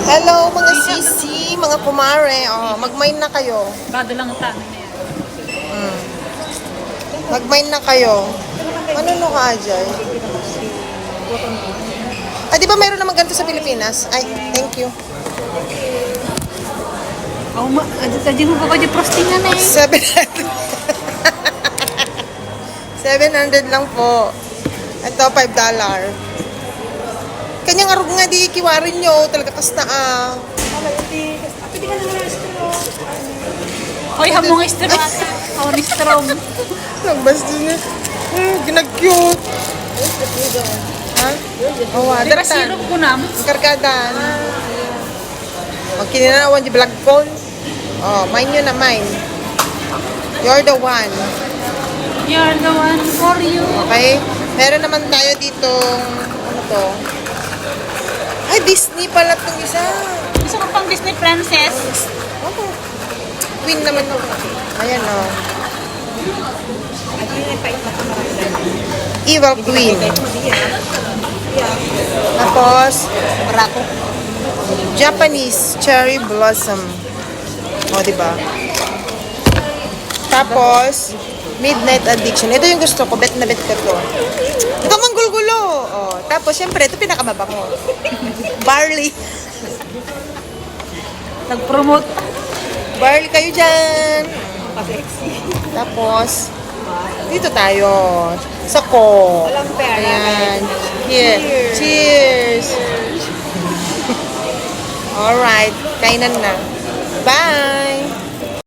Hello mga sisi, mga kumare. Oh, mag-mine na kayo. Bado lang ang tanong na yan. Mag-mine na kayo. Ano no ka, Ajay? Di ba mayroon naman ganito sa Pilipinas? Ay, thank you. Oh, tadi mo pa kayo prostingan eh. 700. 700 lang po. Ito, $5. Kanyang arog nga di ikiwarin nyo. Talaga kas na Hoy, hamong istro ata. Oh, ni strong. Nagbas din eh. Ginag-cute. Ha? Oh, Diba adatan. sirup ko na? Karkadan. Kinanawan di vlog phone. Oh, mine yun na mine. You're the one. You're the one for you. Okay? Meron naman tayo dito, ano to? Ay, Disney pala itong isa. Gusto ko pang Disney princess. Ako. Queen naman ako. Ayan, oh. Evil Queen. Tapos, Barako. Japanese Cherry Blossom. O, diba? Tapos, Midnight Addiction. Ito yung gusto ko. Bet na bet ko to. Ito manggulgulo. O, tapos, syempre, ito pinakamabango. Barley. Nag-promote. Barley kayo dyan. Tapos, dito tayo. Sa ko. Walang pera. Ayan. Here. Cheers. Alright. Kainan na. Bye.